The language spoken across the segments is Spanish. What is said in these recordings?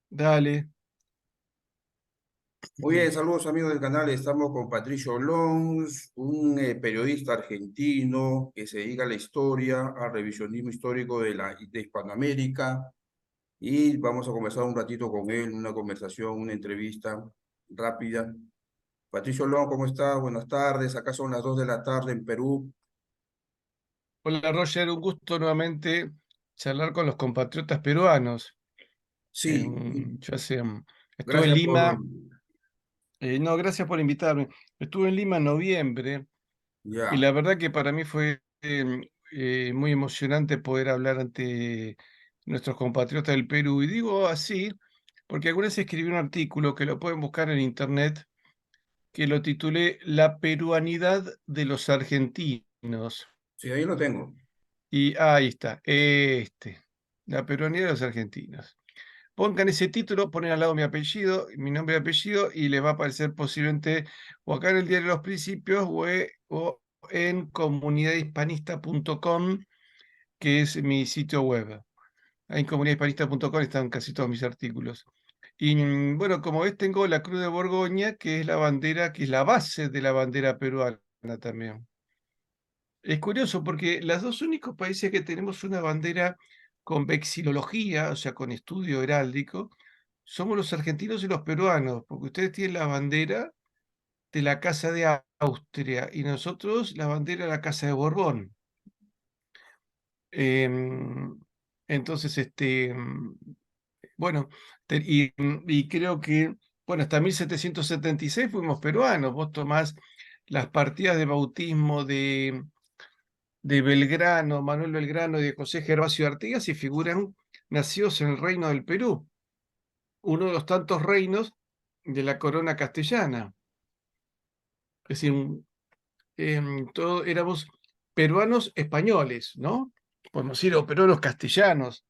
Dale. Muy bien, saludos amigos del canal. Estamos con Patricio Lons, un periodista argentino que se dedica a la historia, al revisionismo histórico de Hispanoamérica. Y vamos a conversar un ratito con él, una conversación, una entrevista rápida. Patricio Lons, ¿cómo estás? Buenas tardes. Acá son las 2 de la tarde en Perú. Hola Roger, un gusto nuevamente charlar con los compatriotas peruanos. Sí, Yo estuve en gracias por... Lima, no, gracias por invitarme. Estuve en Lima en noviembre y Ya, la verdad que para mí fue muy emocionante poder hablar ante nuestros compatriotas del Perú. Y digo así porque alguna vez escribí un artículo que lo pueden buscar en internet que lo titulé La peruanidad de los argentinos. sí, ahí lo tengo. Y ahí está, la peruanidad de los argentinos. Pongan ese título, ponen al lado mi apellido, mi nombre y apellido, y les va a aparecer posiblemente o acá en el Diario de los Principios o en comunidadhispanista.com, que es mi sitio web. Ahí en comunidadhispanista.com están casi todos mis artículos. Y bueno, como ves, tengo la Cruz de Borgoña, que es la bandera, que es la base de la bandera peruana también. Es curioso porque los dos únicos países que tenemos una bandera con vexilología, o sea, con estudio heráldico, somos los argentinos y los peruanos, porque ustedes tienen la bandera de la Casa de Austria y nosotros la bandera de la Casa de Borbón. Em, entonces, bueno, y creo que, bueno, hasta 1776 fuimos peruanos. Vos tomás las partidas de bautismo de Belgrano, Manuel Belgrano y de José Gervasio Artigas y figuran nacidos en el Reino del Perú, uno de los tantos reinos de la corona castellana. Es decir, todos éramos peruanos españoles, ¿no? Podemos decir, o peruanos castellanos,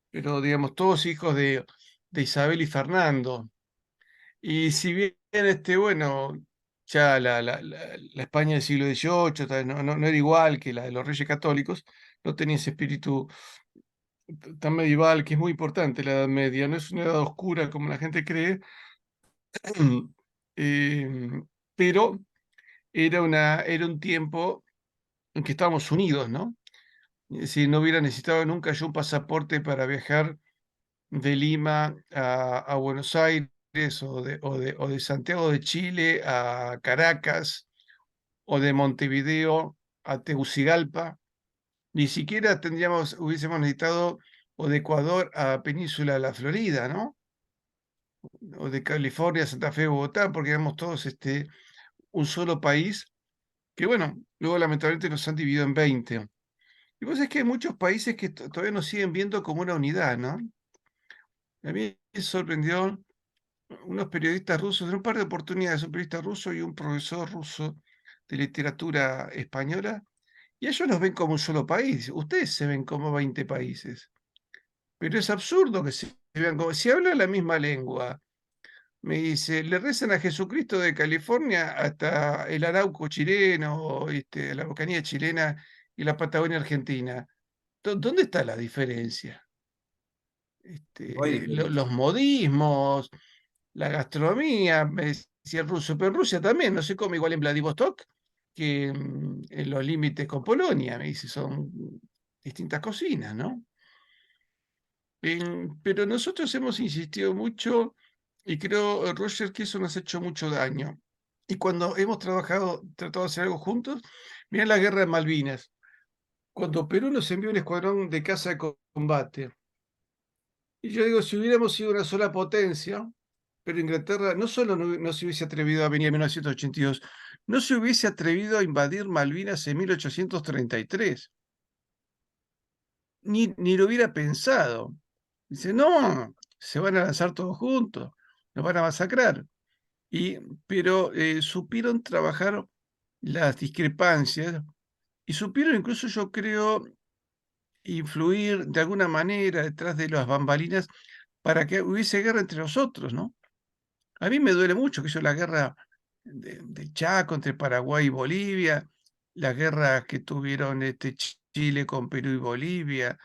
pero digamos, todos hijos de Isabel y Fernando. Y si bien, bueno, ya la España del siglo XVIII no era igual que la de los Reyes Católicos, no tenía ese espíritu tan medieval, que es muy importante la Edad Media, no es una edad oscura como la gente cree, em, pero era un tiempo en que estábamos unidos, ¿no? Es decir, no hubiera necesitado nunca yo un pasaporte para viajar de Lima a Buenos Aires o de Santiago de Chile a Caracas o de Montevideo a Tegucigalpa. Ni siquiera hubiésemos necesitado o de Ecuador a Península de la Florida, ¿no? O de California, Santa Fe, Bogotá, porque éramos todos un solo país, que bueno, luego lamentablemente nos han dividido en 20. Y vos es que hay muchos países que todavía nos siguen viendo como una unidad, ¿no? A mí me sorprendió unos periodistas rusos, en un par de oportunidades, un periodista ruso y un profesor ruso de literatura española, y ellos nos ven como un solo país. Ustedes se ven como 20 países. Pero es absurdo que se vean como, si hablan la misma lengua. Me dice, le rezan a Jesucristo de California hasta el Arauco chileno, la Bocanía chilena y la Patagonia argentina. ¿Dónde está la diferencia? No hay Los diferencia. modismos, la gastronomía, me decía el ruso, pero en Rusia también no se come igual en Vladivostok que en los límites con Polonia, me dice, son distintas cocinas, ¿no? Pero nosotros hemos insistido mucho y creo, Roger, que eso nos ha hecho mucho daño. Y cuando hemos tratado de hacer algo juntos, mirá la guerra de Malvinas, cuando Perú nos envió un escuadrón de caza de combate. Y yo digo, si hubiéramos sido una sola potencia, pero Inglaterra no solo no se hubiese atrevido a venir en 1982, no se hubiese atrevido a invadir Malvinas en 1833, ni lo hubiera pensado. Dice, no, se van a lanzar todos juntos, nos van a masacrar. Y, pero supieron trabajar las discrepancias y supieron incluso, yo creo, influir de alguna manera detrás de las bambalinas para que hubiese guerra entre nosotros, ¿no? A mí me duele mucho que eso, la guerra de Chaco entre Paraguay y Bolivia, las guerras que tuvieron Chile con Perú y Bolivia,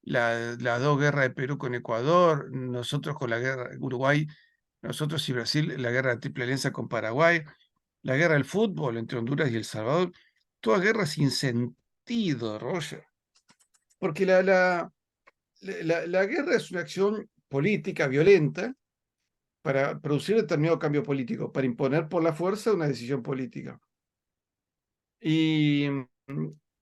las dos guerras de Perú con Ecuador, nosotros con la guerra Uruguay, nosotros y Brasil, la guerra de Triple Alianza con Paraguay, la guerra del fútbol entre Honduras y El Salvador, todas guerras sin sentido, Roger. Porque la guerra es una acción política violenta para producir determinado cambio político, para imponer por la fuerza una decisión política. Y,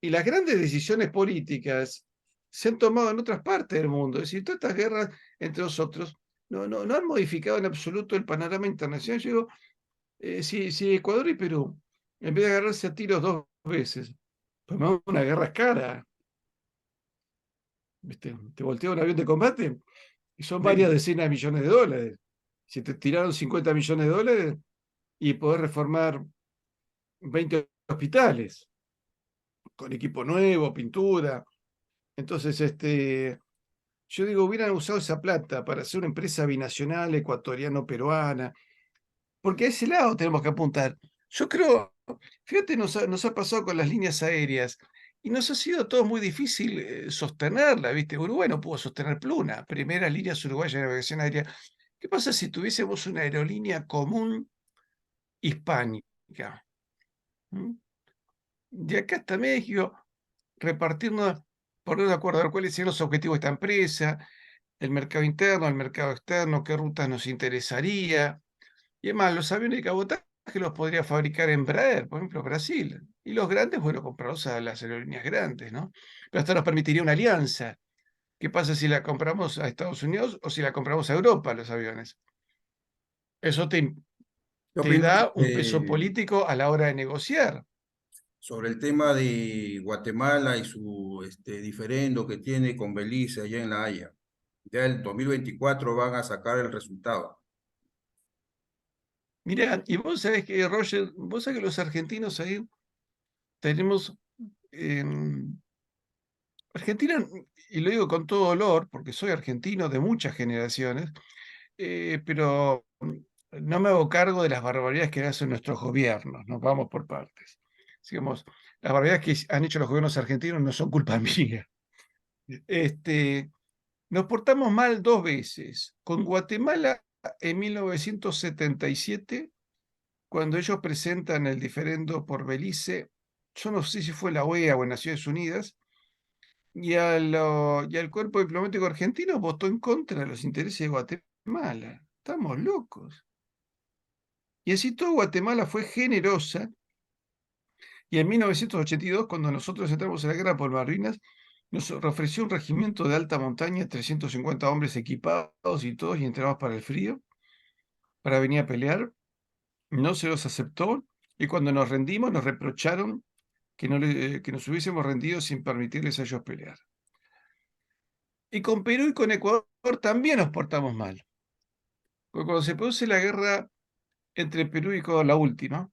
y las grandes decisiones políticas se han tomado en otras partes del mundo. Es decir, todas estas guerras entre nosotros no han modificado en absoluto el panorama internacional. Yo digo, si Ecuador y Perú, en vez de agarrarse a tiros dos veces, tomaron una guerra cara, ¿viste? Te voltea un avión de combate y son varias Sí. decenas de millones de dólares. Si te tiraron 50 millones de dólares y podés reformar 20 hospitales con equipo nuevo, pintura. Entonces, yo digo, hubieran usado esa plata para hacer una empresa binacional ecuatoriano-peruana, porque a ese lado tenemos que apuntar. Yo creo, fíjate, nos ha pasado con las líneas aéreas y nos ha sido todo muy difícil sostenerla, ¿viste? Uruguay no pudo sostener Pluna, primeras líneas uruguayas de navegación aérea. ¿Qué pasa si tuviésemos una aerolínea común hispánica? ¿Mm? De acá hasta México, repartirnos, ponernos de acuerdo a ver cuáles serían los objetivos de esta empresa, el mercado interno, el mercado externo, qué rutas nos interesaría. Y además, los aviones de cabotaje los podría fabricar Embraer, por ejemplo, Brasil. Y los grandes, bueno, comprarlos a las aerolíneas grandes, ¿no? Pero esto nos permitiría una alianza. ¿Qué pasa si la compramos a Estados Unidos o si la compramos a Europa, los aviones? Eso ¿Qué te opinas da un peso político a la hora de negociar. sobre el tema de Guatemala y su diferendo que tiene con Belice allá en La Haya? Ya el 2024 van a sacar el resultado. Mirá, y vos sabés que, Roger, vos sabés que los argentinos ahí tenemos Argentina, y lo digo con todo dolor, porque soy argentino de muchas generaciones, pero no me hago cargo de las barbaridades que hacen nuestros gobiernos, nos vamos por partes. Digamos, las barbaridades que han hecho los gobiernos argentinos no son culpa mía. Este, Nos portamos mal dos veces. Con Guatemala en 1977, cuando ellos presentan el diferendo por Belice, yo no sé si fue la OEA o en Naciones Unidas, y al cuerpo diplomático argentino votó en contra de los intereses de Guatemala. Estamos locos. Y así todo Guatemala fue generosa, y en 1982, cuando nosotros entramos en la guerra por Malvinas, nos ofreció un regimiento de alta montaña, 350 hombres equipados y todos y entrenados para el frío, para venir a pelear. No se los aceptó, y cuando nos rendimos nos reprocharon que nos hubiésemos rendido sin permitirles a ellos pelear. Y con Perú y con Ecuador también nos portamos mal. Porque cuando se produce la guerra entre Perú y Ecuador, la última,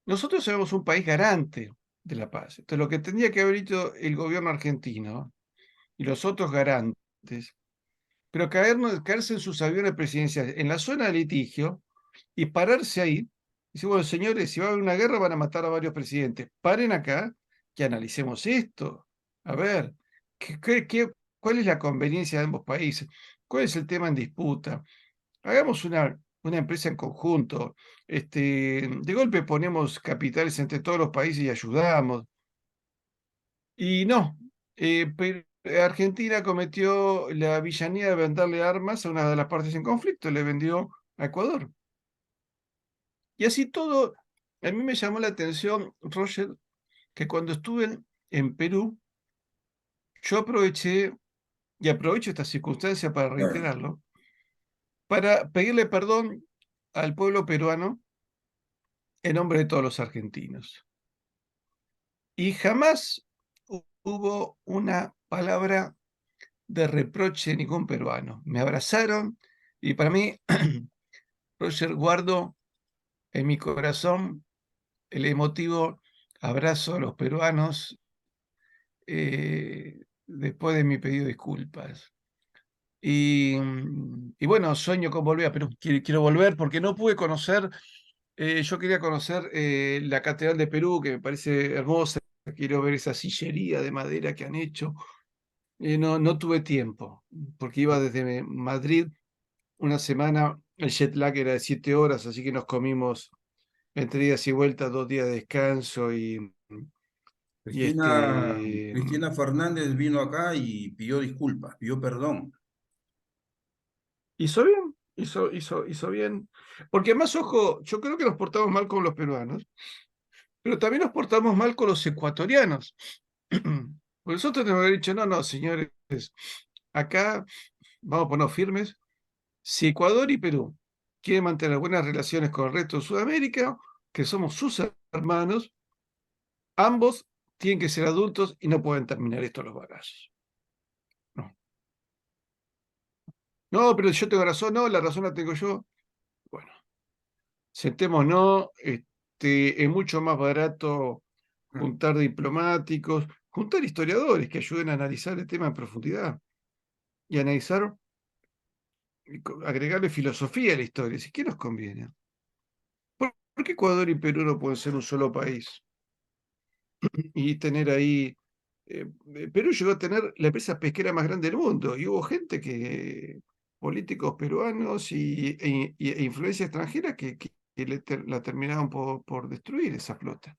nosotros éramos un país garante de la paz. Entonces, lo que tendría que haber hecho el gobierno argentino y los otros garantes, pero caerse en sus aviones presidenciales en la zona de litigio y pararse ahí. Y decir, bueno, señores, si va a haber una guerra van a matar a varios presidentes. Paren acá que analicemos esto. A ver, ¿cuál es la conveniencia de ambos países? ¿Cuál es el tema en disputa? Hagamos una empresa en conjunto. De golpe ponemos capitales entre todos los países y ayudamos. Y no, Argentina cometió la villanía de venderle armas a una de las partes en conflicto, le vendió a Ecuador. Y así todo, a mí me llamó la atención, Roger, que cuando estuve en Perú, yo aproveché, y aprovecho esta circunstancia para Claro. reiterarlo, para pedirle perdón al pueblo peruano en nombre de todos los argentinos. Y jamás hubo una palabra de reproche de ningún peruano. Me abrazaron y para mí, Roger, guardo en mi corazón el emotivo abrazo a los peruanos después de mi pedido de disculpas. Y bueno, sueño con volver a Perú. Quiero volver porque no pude conocer, yo quería conocer la Catedral de Perú, que me parece hermosa. Quiero ver esa sillería de madera que han hecho. No tuve tiempo, porque iba desde Madrid una semana, el jet lag era de 7 horas, así que nos comimos entre idas y vueltas 2 días de descanso y Cristina Fernández vino acá y pidió disculpas, pidió perdón. hizo bien, hizo bien. Porque además, ojo, yo creo que nos portamos mal con los peruanos, pero también nos portamos mal con los ecuatorianos. Por nosotros tenemos que haber dicho, no, no, señores, acá vamos a ponernos firmes. Si Ecuador y Perú quieren mantener buenas relaciones con el resto de Sudamérica, que somos sus hermanos, ambos tienen que ser adultos y no pueden terminar esto los bagazos. No, no, pero yo tengo razón, no, la razón la tengo yo. Bueno, sentémonos, es mucho más barato juntar diplomáticos, juntar historiadores que ayuden a analizar el tema en profundidad y analizar, agregarle filosofía a la historia. ¿Si qué nos conviene? ¿Por qué Ecuador y Perú no pueden ser un solo país? Y tener ahí. Perú llegó a tener la empresa pesquera más grande del mundo y hubo gente políticos peruanos e influencia extranjera que la terminaron por destruir esa flota.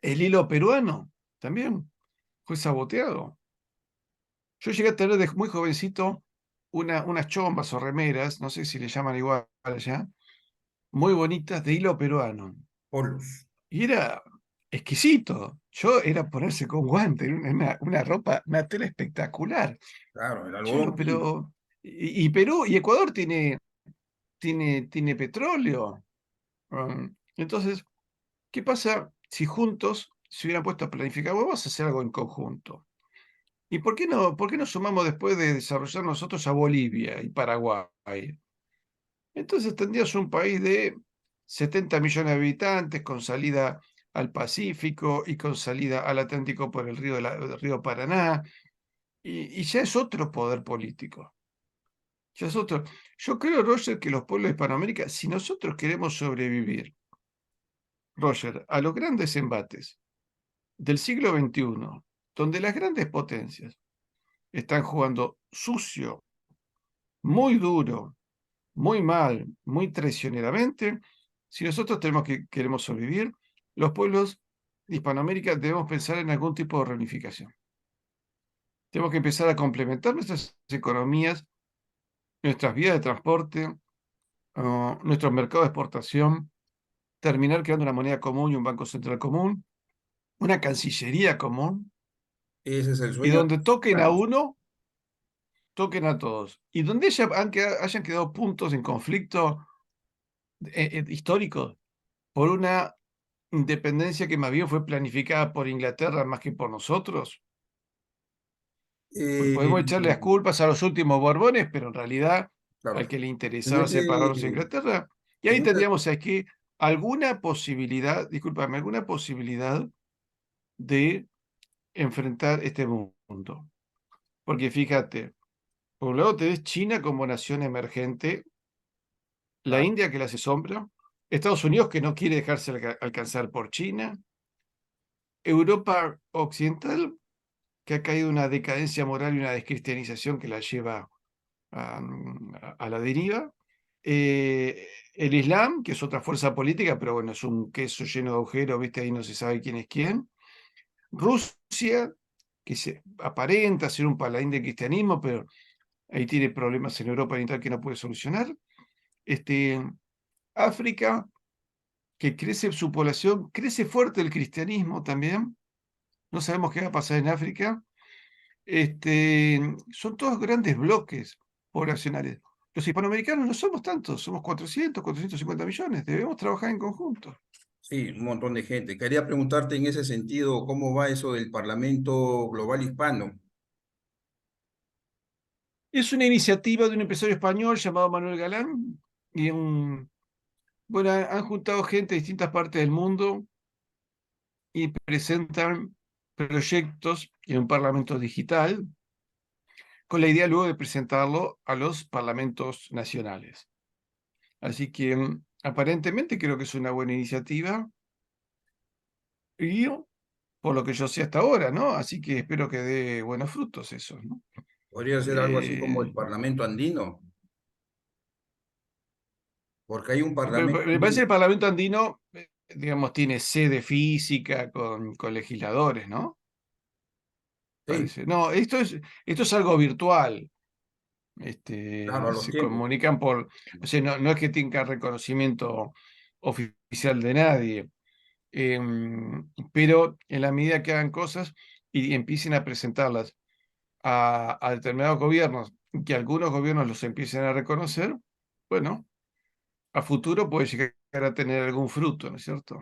El hilo peruano también fue saboteado. Yo llegué a tener de muy jovencito unas chombas o remeras, no sé si le llaman igual allá, muy bonitas de hilo peruano. Polos, Y era exquisito. Yo era ponerse con guante, una ropa, una tela espectacular. claro, el Yo, algodón fino. pero. Y Perú y Ecuador tiene petróleo. Entonces, ¿qué pasa si juntos se hubieran puesto a planificar? Bueno, vamos a hacer algo en conjunto. ¿Y por qué no sumamos después de desarrollar nosotros a Bolivia y Paraguay? Entonces tendrías un país de 70 millones de habitantes con salida al Pacífico y con salida al Atlántico por el río Paraná, y ya es otro poder político. Ya es otro. Yo creo, Roger, que los pueblos de Hispanoamérica, si nosotros queremos sobrevivir, Roger, a los grandes embates del siglo XXI, donde las grandes potencias están jugando sucio, muy duro, muy mal, muy traicioneramente, si nosotros queremos sobrevivir, los pueblos de Hispanoamérica debemos pensar en algún tipo de reunificación. Tenemos que empezar a complementar nuestras economías, nuestras vías de transporte, nuestros mercados de exportación, terminar creando una moneda común y un banco central común, una cancillería común, Ese es el y sueño de donde los toquen a mexicanos. uno, toquen a todos. Y donde hayan quedado puntos en conflicto históricos por una independencia que más bien fue planificada por Inglaterra más que por nosotros. Porque Eh, podemos echarle las culpas a los últimos Borbones, pero en realidad al claro, que le en interesaba separarnos de ese, Inglaterra. Y ahí en ese, tendríamos aquí alguna posibilidad, discúlpame, alguna posibilidad de enfrentar este mundo. Porque fíjate, por un lado tenés China como nación emergente, la claro, India que la hace sombra, Estados Unidos que no quiere dejarse alcanzar por China, Europa Occidental que ha caído una decadencia moral y una descristianización que la lleva a la deriva. El Islam, que es otra fuerza política, pero bueno, es un queso lleno de agujeros, ¿viste? Ahí no se sabe quién es quién. Rusia, que se aparenta ser un paladín del cristianismo, pero ahí tiene problemas en Europa Oriental que no puede solucionar. Este, África, que crece su población, crece fuerte el cristianismo también. No sabemos qué va a pasar en África. Son todos grandes bloques poblacionales. Los hispanoamericanos no somos tantos, somos 450 millones, debemos trabajar en conjunto. sí, un montón de gente. Quería preguntarte en ese sentido, ¿cómo va eso del Parlamento Global Hispano? Es una iniciativa de un empresario español llamado Manuel Galán, y bueno, han juntado gente de distintas partes del mundo y presentan proyectos en un parlamento digital, con la idea luego de presentarlo a los parlamentos nacionales. Así que aparentemente creo que es una buena iniciativa y por lo que yo sé hasta ahora, ¿no? Así que espero que dé buenos frutos eso, ¿no? Podría ser algo así como el Eh, Parlamento andino, porque hay un Parlamento Me parece que andino. el Parlamento andino, digamos, tiene sede física con legisladores, ¿no? Sí, Parece. No, esto es algo virtual. claro, a los Se tiempos. comunican por, o sea, no es que tenga reconocimiento oficial de nadie, pero en la medida que hagan cosas y empiecen a presentarlas a determinados gobiernos, que algunos gobiernos los empiecen a reconocer, bueno, a futuro puede llegar a tener algún fruto, ¿no es cierto?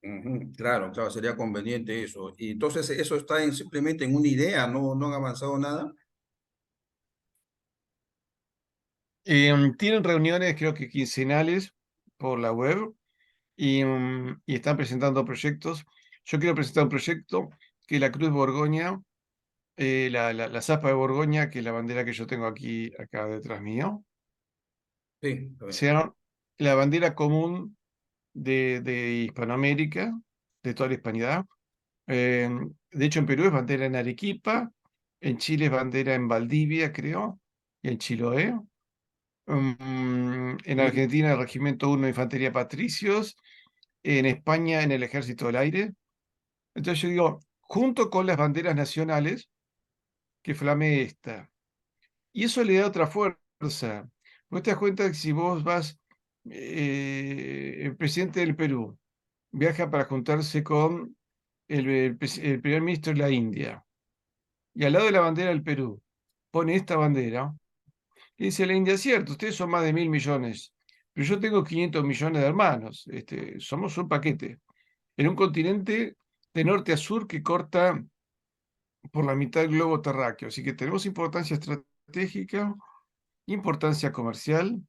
Ujú, claro, claro, sería conveniente eso. Y entonces eso está simplemente en una idea, no, no han avanzado nada. Tienen reuniones, creo que quincenales por la web y están presentando proyectos. Yo quiero presentar un proyecto que la Cruz Borgoña, la Zapa de Borgoña, que es la bandera que yo tengo aquí, acá detrás mío, Sí, está bien. sea la bandera común de Hispanoamérica, de toda la hispanidad. De hecho, en Perú es bandera en Arequipa, en Chile es bandera en Valdivia, creo, y en Chiloé. En Sí, Argentina, el Regimiento 1 de Infantería Patricios, en España, en el Ejército del Aire. Entonces yo digo, junto con las banderas nacionales, que flame esta. Y eso le da otra fuerza. Vos te das cuenta que si vos vas, el presidente del Perú viaja para juntarse con el primer ministro de la India, y al lado de la bandera del Perú pone esta bandera, y dice la India, cierto, ustedes son más de 1.000 millones, pero yo tengo 500 millones de hermanos, somos un paquete, en un continente de norte a sur que corta por la mitad del globo terráqueo, así que tenemos importancia estratégica, importancia comercial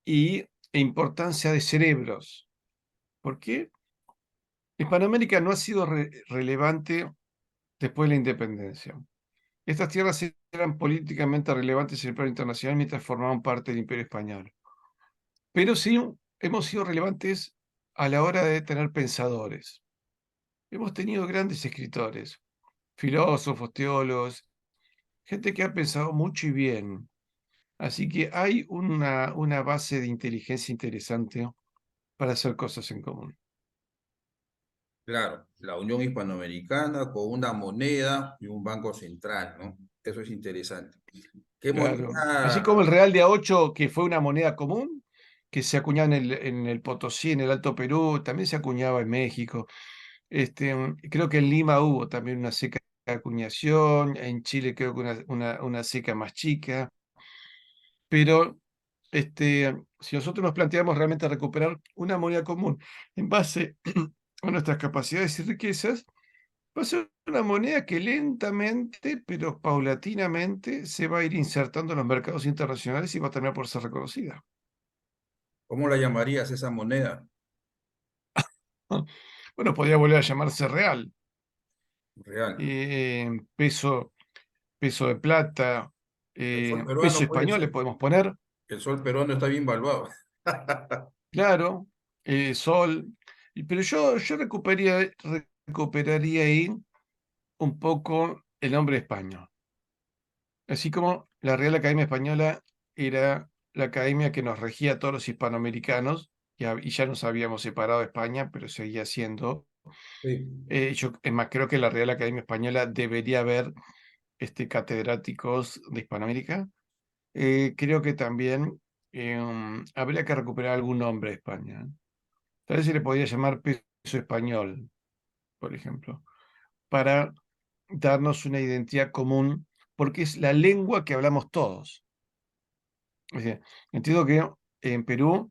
e importancia de cerebros. ¿Por qué? Hispanoamérica no ha sido relevante después de la independencia. Estas tierras eran políticamente relevantes en el plano internacional mientras formaban parte del Imperio Español. Pero sí hemos sido relevantes a la hora de tener pensadores. Hemos tenido grandes escritores, filósofos, teólogos, gente que ha pensado mucho y bien. Así que hay una base de inteligencia interesante para hacer cosas en común. claro, la Unión Hispanoamericana con una moneda y un banco central, ¿no? Eso es interesante. ¿Qué Claro. Así como el moneda? real de A8, que fue una moneda común, que se acuñaba en el Potosí, en el Alto Perú, también se acuñaba en México. Creo que en Lima hubo también una seca acuñación, en Chile creo que una seca más chica, pero si nosotros nos planteamos realmente recuperar una moneda común en base a nuestras capacidades y riquezas, va a ser una moneda que lentamente, pero paulatinamente, se va a ir insertando en los mercados internacionales y va a terminar por ser reconocida. ¿Cómo la llamarías esa moneda? Bueno, podría volver a llamarse real, Real. eh, peso, peso de plata, El sol peso peruano puede español le ser. podemos poner, El sol peruano está bien valuado. claro, sol. Pero yo recuperaría ahí un poco el nombre de España. Así como la Real Academia Española era la academia que nos regía a todos los hispanoamericanos, y ya nos habíamos separado de España, pero seguía siendo. Sí. Es más, creo que la Real Academia Española debería haber catedráticos de Hispanoamérica. Creo que también habría que recuperar algún nombre de España. Tal vez se le podría llamar peso español, por ejemplo, para darnos una identidad común, porque es la lengua que hablamos todos. O sea, entiendo que en Perú,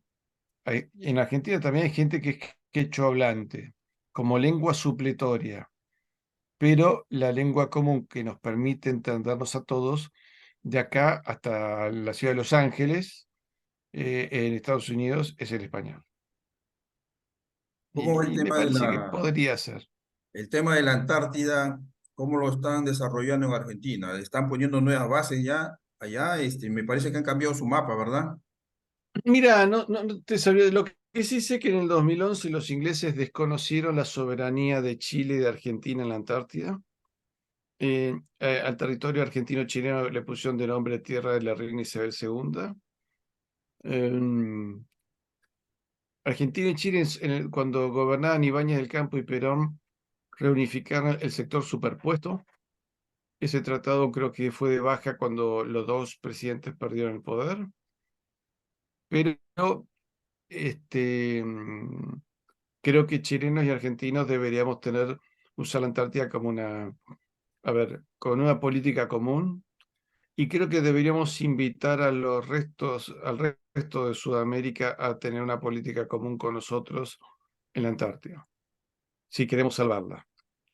en Argentina también hay gente que es quechua hablante, como lengua supletoria, pero la lengua común que nos permite entendernos a todos, de acá hasta la ciudad de Los Ángeles, en Estados Unidos, es el español. ¿Cómo va Y me parece que podría ser. el tema de la Antártida? ¿Cómo lo están desarrollando en Argentina? ¿Están poniendo nuevas bases ya allá? Me parece que han cambiado su mapa, ¿verdad? Mira, no te sabría, lo que sí sé que en el 2011 los ingleses desconocieron la soberanía de Chile y de Argentina en la Antártida. Al territorio argentino-chileno le pusieron de nombre Tierra de la Reina Isabel II. Em, Argentina y Chile, cuando gobernaban Ibáñez del Campo y Perón, reunificaron el sector superpuesto. Ese tratado creo que fue de baja cuando los dos presidentes perdieron el poder. Pero este, mm, creo que chilenos y argentinos deberíamos usar la Antártida como con una política común. Y creo que deberíamos invitar al resto de Sudamérica a tener una política común con nosotros en la Antártida, si queremos salvarla.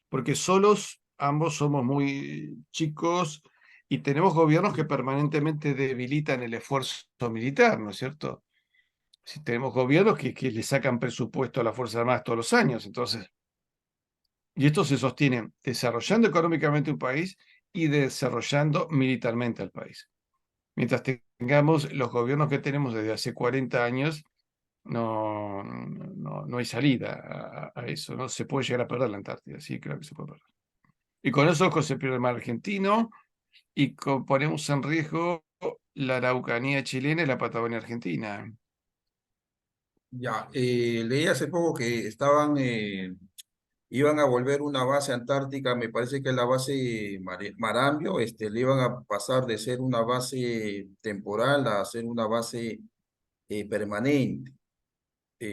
Porque solos ambos somos muy chicos y tenemos gobiernos que permanentemente debilitan el esfuerzo militar, ¿no es cierto? Si tenemos gobiernos que le sacan presupuesto a las Fuerzas Armadas todos los años, entonces, y esto se sostiene desarrollando económicamente un país y desarrollando militarmente al país. Mientras tengamos los gobiernos que tenemos desde hace 40 años, no hay salida a eso, ¿no? Se puede llegar a perder la Antártida, sí, creo que se puede perder. Y con eso se pierde el mar argentino y ponemos en riesgo la Araucanía chilena y la Patagonia argentina. Ya, leí hace poco que iban a volver una base antártica, me parece que es la base Marambio, le iban a pasar de ser una base temporal a ser una base permanente.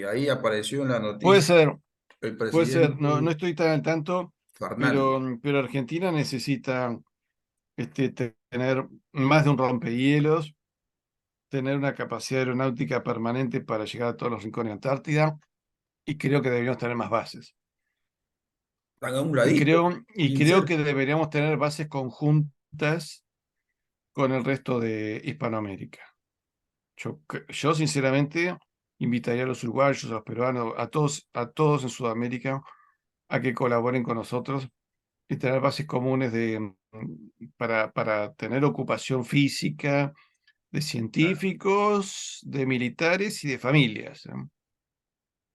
Ahí apareció en la Puede noticia ser, el puede ser, no presidente estoy tan al tanto, Fernández. pero Argentina necesita tener más de un rompehielos, tener una capacidad aeronáutica permanente para llegar a todos los rincones de Antártida, y creo que deberíamos tener más bases. Están a un Y ladito, bien creo cerca. que deberíamos tener bases conjuntas con el resto de Hispanoamérica. Yo sinceramente invitaría a los uruguayos, a los peruanos, a todos en Sudamérica a que colaboren con nosotros y tener bases comunes para tener ocupación física de científicos, de militares y de familias.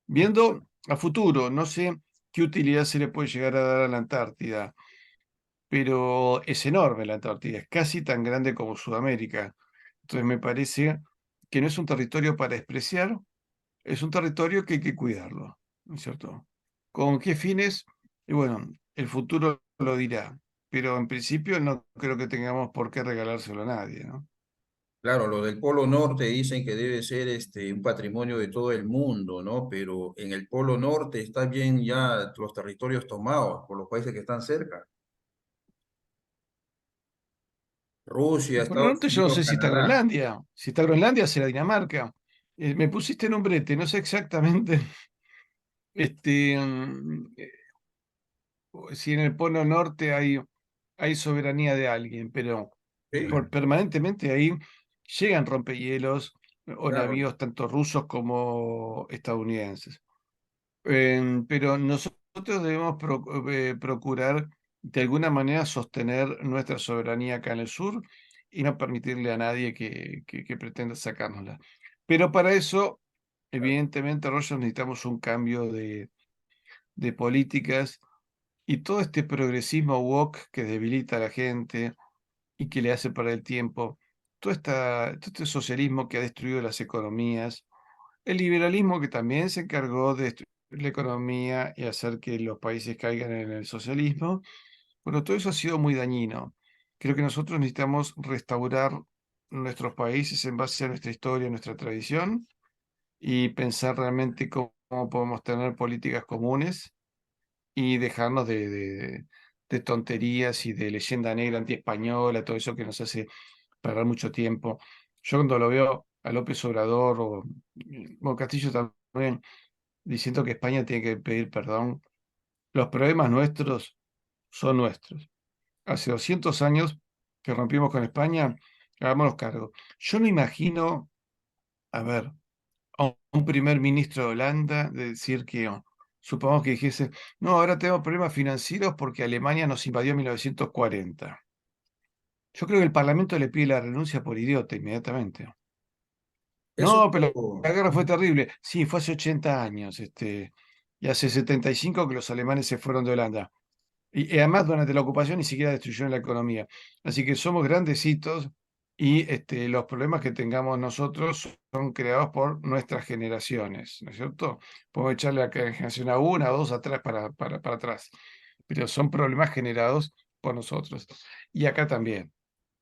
Viendo a futuro, no sé qué utilidad se le puede llegar a dar a la Antártida, pero es enorme la Antártida, es casi tan grande como Sudamérica. Entonces me parece que no es un territorio para despreciar, es un territorio que hay que cuidarlo, ¿no es cierto? ¿Con qué fines? Y bueno, el futuro lo dirá, pero en principio no creo que tengamos por qué regalárselo a nadie, ¿no? Claro, lo del Polo Norte dicen que debe ser un patrimonio de todo el mundo, ¿no? Pero en el Polo Norte está bien ya los territorios tomados por los países que están cerca. Rusia, Por el Estados norte yo no Unidos, sé si está Canadá. Groenlandia. Si está Groenlandia, será Dinamarca. Me pusiste en un brete, no sé exactamente este, si en el Polo Norte hay soberanía de alguien, pero Sí, permanentemente ahí llegan rompehielos o claro. navíos tanto rusos como estadounidenses. Pero nosotros debemos procurar de alguna manera sostener nuestra soberanía acá en el sur y no permitirle a nadie que pretenda sacárnosla. Pero para eso, evidentemente, Roger, necesitamos un cambio de políticas y todo este progresismo woke que debilita a la gente y que le hace perder el tiempo, todo este socialismo que ha destruido las economías, el liberalismo que también se encargó de destruir la economía y hacer que los países caigan en el socialismo, bueno, todo eso ha sido muy dañino. Creo que nosotros necesitamos restaurar nuestros países en base a nuestra historia, nuestra tradición y pensar realmente cómo podemos tener políticas comunes y dejarnos de tonterías y de leyenda negra antiespañola, todo eso que nos hace perder mucho tiempo. Yo cuando lo veo a López Obrador o Castillo también diciendo que España tiene que pedir perdón, los problemas nuestros son nuestros. Hace 200 años que rompimos con España, hagámonos cargo. Yo no imagino, a ver, a un primer ministro de Holanda de decir que, supongamos que dijese, no, ahora tenemos problemas financieros porque Alemania nos invadió en 1940. Yo creo que el Parlamento le pide la renuncia por idiota inmediatamente. Eso, No, pero la guerra fue terrible. Sí, fue hace 80 años, y hace 75 que los alemanes se fueron de Holanda. Y además, durante la ocupación ni siquiera destruyeron la economía. Así que somos grandecitos y los problemas que tengamos nosotros son creados por nuestras generaciones, ¿no es cierto? Podemos echarle a cada generación a una o dos atrás para atrás, pero son problemas generados por nosotros. Y acá también.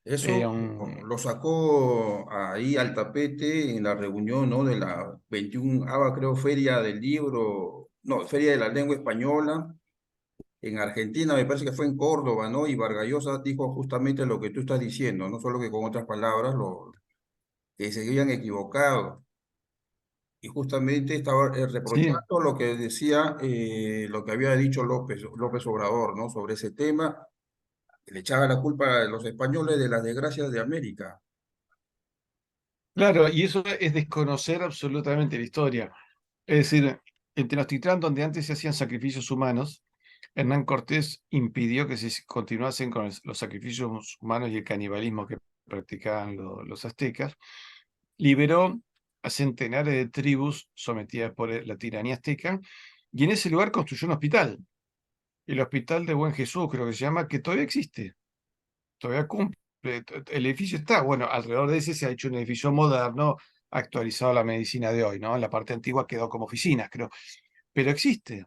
eso Eh, um, lo sacó ahí al tapete en la reunión, ¿no? De la 21ª, creo, Feria del Libro, no, Feria de la Lengua Española en Argentina, me parece que fue en Córdoba, ¿no? Y Vargas Llosa dijo justamente lo que tú estás diciendo, no solo que con otras palabras, que se habían equivocado. Y justamente estaba sí, reprochando lo que decía, lo que había dicho López Obrador, ¿no? Sobre ese tema, que le echaba la culpa a los españoles de las desgracias de América. claro, y eso es desconocer absolutamente la historia. Es decir, en Tenochtitlán, donde antes se hacían sacrificios humanos, Hernán Cortés impidió que se continuasen con los sacrificios humanos y el canibalismo que practicaban los aztecas, liberó a centenares de tribus sometidas por la tiranía azteca, y en ese lugar construyó un hospital, el Hospital de Buen Jesús, creo que se llama, que todavía existe, todavía cumple. El edificio está, bueno, alrededor de ese se ha hecho un edificio moderno, actualizado a la medicina de hoy, ¿no? En la parte antigua quedó como oficinas, creo, pero existe.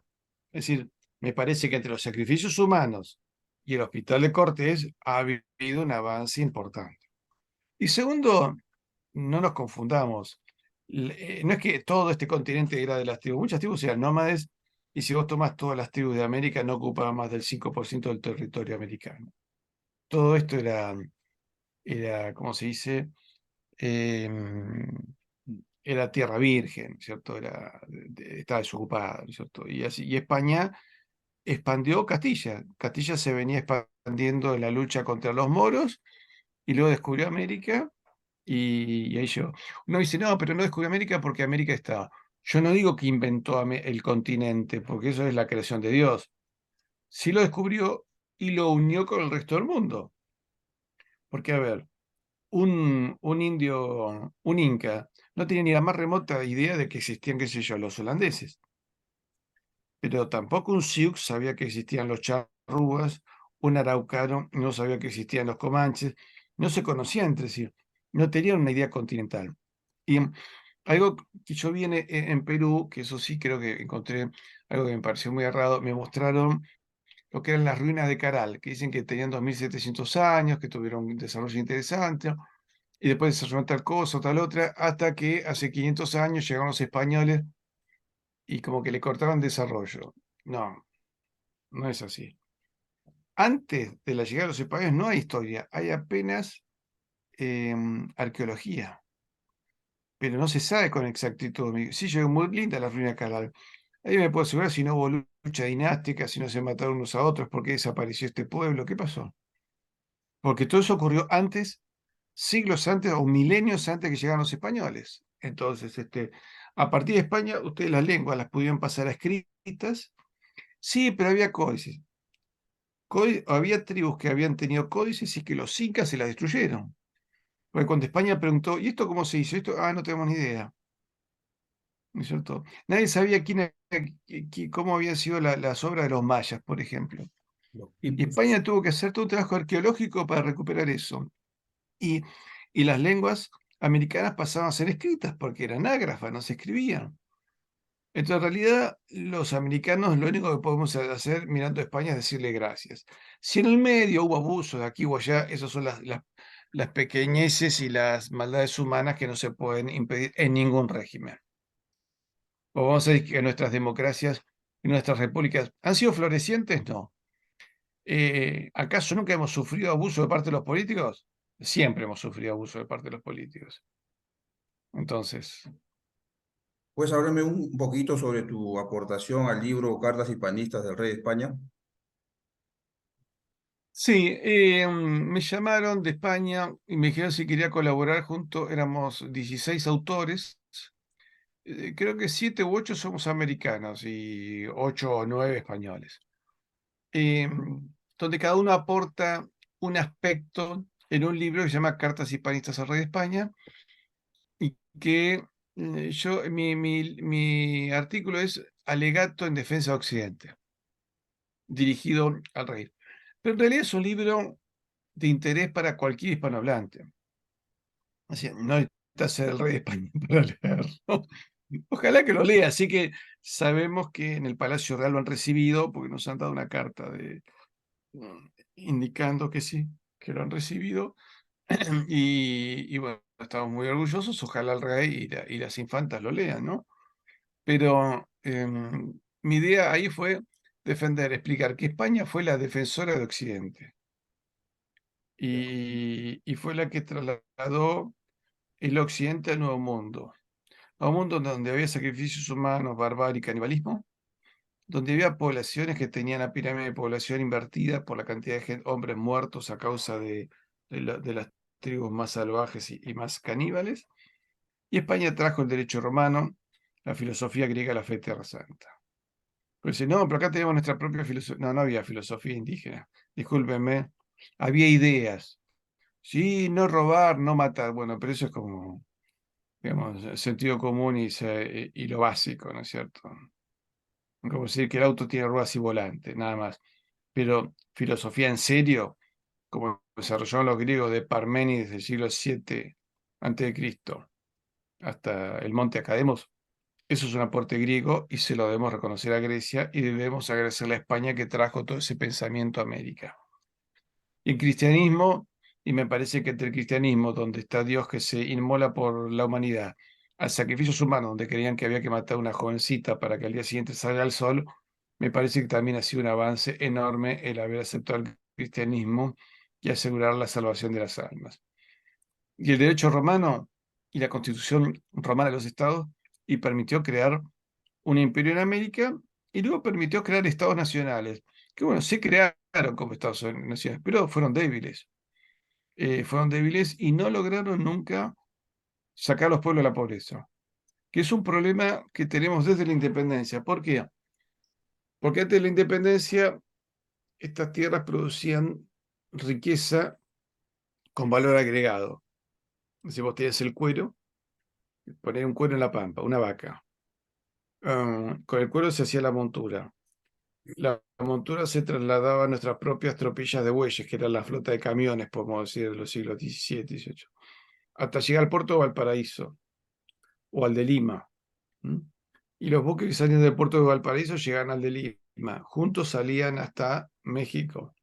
Es decir, me parece que entre los sacrificios humanos y el Hospital de Cortés ha habido un avance importante. Y segundo, no nos confundamos. No es que todo este continente era de las tribus, muchas tribus eran nómades, y si vos tomás todas las tribus de América, no ocupaban más del 5% del territorio americano. Todo esto era, ¿cómo se dice? Em, Era tierra virgen, ¿cierto? Estaba desocupada, ¿cierto? Y así, y España expandió Castilla. Castilla se venía expandiendo en la lucha contra los moros y luego descubrió América y ahí llegó. Uno dice, no, pero no descubrió América porque América estaba. Yo no digo que inventó el continente, porque eso es la creación de Dios. Sí lo descubrió y lo unió con el resto del mundo. Porque, a ver, un indio, un inca, no tenía ni la más remota idea de que existían, qué sé yo, los holandeses. Pero tampoco un sioux sabía que existían los charrúas, un araucano no sabía que existían los comanches, no se conocían entre sí, no tenían una idea continental. Y algo que yo vi en Perú, que eso sí creo que encontré algo que me pareció muy errado, me mostraron lo que eran las ruinas de Caral, que dicen que tenían 2700 años, que tuvieron un desarrollo interesante, y después desarrollaron tal cosa, tal otra, hasta que hace 500 años llegaron los españoles y como que le cortaron desarrollo. No, no es así. Antes de la llegada de los españoles no hay historia, hay apenas arqueología, pero no se sabe con exactitud. Sí, llegó muy linda la ruina de Caral. Ahí me puedo asegurar si no hubo lucha dinástica, si no se mataron unos a otros, por qué desapareció este pueblo, qué pasó. Porque todo eso ocurrió antes, siglos antes o milenios antes que llegaran los españoles. Entonces, a partir de España, ustedes las lenguas las pudieron pasar a escritas. Sí, pero había códices. Había tribus que habían tenido códices y que los incas se las destruyeron. Porque cuando España preguntó, ¿y esto cómo se hizo? Esto, no tenemos ni idea. ¿No es cierto? Nadie sabía cómo habían sido las obras de los mayas, por ejemplo. Los Y tipos. España tuvo que hacer todo un trabajo arqueológico para recuperar eso. Y, y las lenguas americanas pasaban a ser escritas porque eran ágrafas, no se escribían. Entonces, en realidad, los americanos lo único que podemos hacer mirando a España es decirle gracias. Si en el medio hubo abuso de aquí o allá, esas son las pequeñeces y las maldades humanas que no se pueden impedir en ningún régimen. O vamos a decir que nuestras democracias y nuestras repúblicas han sido florecientes, no. ¿Acaso nunca hemos sufrido abuso de parte de los políticos? Siempre hemos sufrido abuso de parte de los políticos. Entonces, ¿Puedes hablarme un poquito sobre tu aportación al libro Cartas Hispanistas del Rey de España? sí, me llamaron de España y me dijeron si quería colaborar junto, éramos 16 autores, creo que 7 u 8 somos americanos y 8 o 9 españoles, donde cada uno aporta un aspecto en un libro que se llama Cartas Hispanistas al Rey de España, y que mi artículo es Alegato en defensa de Occidente, dirigido al rey. Pero en realidad es un libro de interés para cualquier hispanohablante. O sea, no necesitas ser el rey de España para leerlo. Ojalá que lo lea. Así que sabemos que en el Palacio Real lo han recibido, porque nos han dado una carta indicando que sí, que lo han recibido. Y bueno, estamos muy orgullosos. Ojalá el rey y las infantas lo lean, ¿no? Pero mi idea ahí fue defender, explicar que España fue la defensora de Occidente y fue la que trasladó el Occidente al Nuevo Mundo, a un mundo donde había sacrificios humanos, barbarie y canibalismo, donde había poblaciones que tenían la pirámide de población invertida por la cantidad de hombres muertos a causa de las tribus más salvajes y más caníbales. Y España trajo el derecho romano, la filosofía griega, la fe de Tierra Santa. Pues dice, no, pero acá tenemos nuestra propia filosofía. No, no había filosofía indígena. Discúlpenme. Había ideas. Sí, no robar, no matar. Bueno, pero eso es como, digamos, sentido común y lo básico, ¿no es cierto? Como decir que el auto tiene ruedas y volante, nada más. Pero filosofía en serio, como desarrollaron los griegos de Parménides del siglo VII antes de Cristo hasta el monte Academos, eso es un aporte griego y se lo debemos reconocer a Grecia y debemos agradecerle a España que trajo todo ese pensamiento a América. Y el cristianismo, y me parece que entre el cristianismo, donde está Dios que se inmola por la humanidad, al sacrificios humanos, donde creían que había que matar a una jovencita para que al día siguiente salga el sol, me parece que también ha sido un avance enorme el haber aceptado el cristianismo y asegurar la salvación de las almas. Y el derecho romano y la constitución romana de los estados y permitió crear un imperio en América y luego permitió crear estados nacionales, que bueno, se crearon como estados nacionales, pero fueron débiles y no lograron nunca sacar a los pueblos de la pobreza, que es un problema que tenemos desde la independencia. ¿Por qué? Porque antes de la independencia estas tierras producían riqueza con valor agregado. Si vos tenías el cuero, ponías un cuero en la pampa, una vaca. Con el cuero se hacía la montura. La montura se trasladaba a nuestras propias tropillas de bueyes, que eran la flota de camiones, podemos decir, de los siglos XVII, XVIII, hasta llegar al puerto de Valparaíso o al de Lima. ¿Mm? Y los buques que salían del puerto de Valparaíso llegaban al de Lima. Juntos salían hasta México,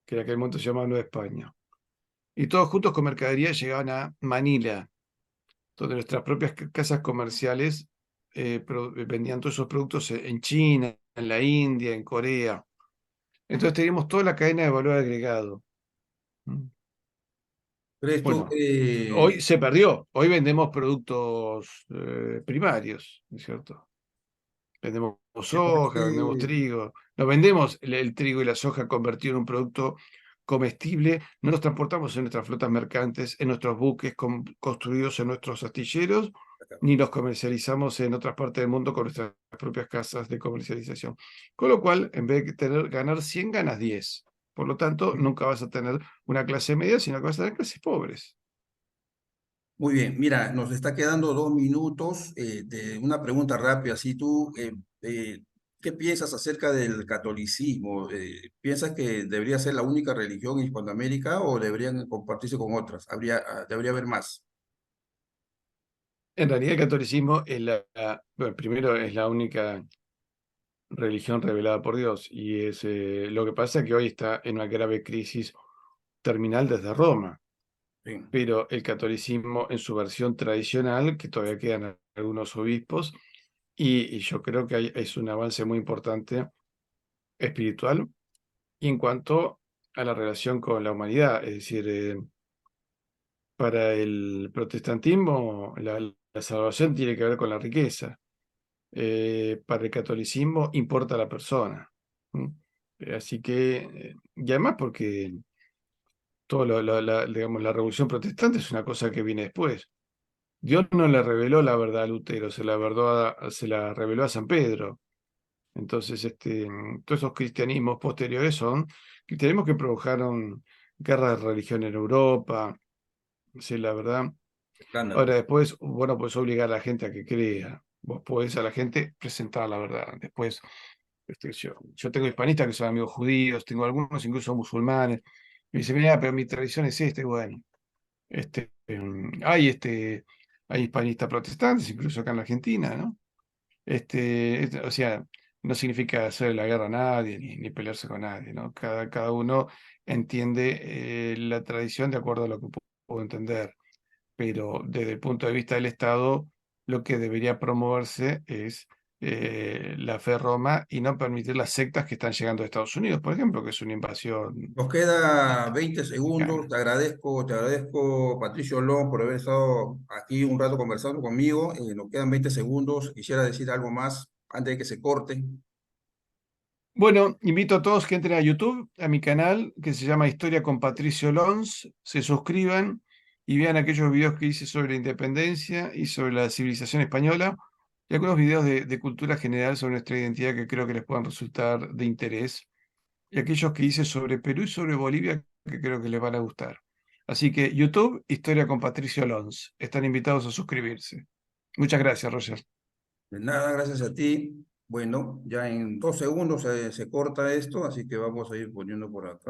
que en aquel momento se llamaba Nueva España. Y todos juntos con mercadería llegaban a Manila, donde nuestras propias casas comerciales vendían todos esos productos en China, en la India, en Corea. Entonces teníamos toda la cadena de valor agregado. Mm. Pero esto, Bueno, hoy se perdió. Hoy vendemos productos primarios, ¿no es cierto? Vendemos me soja, vendemos parece, trigo. No vendemos el trigo y la soja convertido en un producto comestible. No los transportamos en nuestras flotas mercantes, en nuestros buques construidos en nuestros astilleros, ni los comercializamos en otras partes del mundo con nuestras propias casas de comercialización. Con lo cual, en vez de ganar 100, ganas 10. Por lo tanto, nunca vas a tener una clase media, sino que vas a tener clases pobres. muy bien, mira, nos está quedando 2 minutos de una pregunta rápida. Si tú, ¿qué piensas acerca del catolicismo? ¿Piensas que debería ser la única religión en Hispanoamérica o deberían compartirse con otras? Debería haber más. En realidad, el catolicismo es bueno, primero es la única religión revelada por Dios. Y lo que pasa es que hoy está en una grave crisis terminal desde Roma, Sí. pero el catolicismo en su versión tradicional, que todavía quedan algunos obispos, y yo creo que es un avance muy importante espiritual y en cuanto a la relación con la humanidad. Es decir, para el protestantismo la salvación tiene que ver con la riqueza. Para el catolicismo importa la persona. ¿Mm? Así que, y además porque todo digamos, la revolución protestante es una cosa que viene después. Dios no le reveló la verdad a Lutero, se la reveló a San Pedro. Entonces, todos esos cristianismos posteriores son cristianismos que produjeron guerras de religión en Europa. Sí, la verdad. escándalo. Ahora después, bueno, puedes obligar a la gente a que crea. Vos podés a la gente presentar la verdad. Después, yo tengo hispanistas que son amigos judíos, tengo algunos incluso musulmanes. Me dicen, mira, pero mi tradición es esta, y bueno, hay hispanistas protestantes, incluso acá en la Argentina, ¿no? O sea, no significa hacer la guerra a nadie, ni pelearse con nadie, ¿no? Cada uno entiende la tradición de acuerdo a lo que puedo entender, pero desde el punto de vista del Estado, lo que debería promoverse es la fe roma y no permitir las sectas que están llegando a Estados Unidos, por ejemplo, que es una invasión Nos queda 20 segundos. mexicana. Te agradezco, Patricio Long, por haber estado aquí un rato conversando conmigo. Nos quedan 20 segundos. Quisiera decir algo más antes de que se corte. Bueno, invito a todos que entren a YouTube, a mi canal, que se llama Historia con Patricio Lons, se suscriban y vean aquellos videos que hice sobre la independencia y sobre la civilización española, y algunos videos de cultura general sobre nuestra identidad que creo que les puedan resultar de interés, y aquellos que hice sobre Perú y sobre Bolivia que creo que les van a gustar. Así que YouTube, Historia con Patricio Lons. Están invitados a suscribirse. Muchas gracias, Roger. De nada, gracias a ti. Bueno, ya en 2 segundos se corta esto, así que vamos a ir poniendo por acá.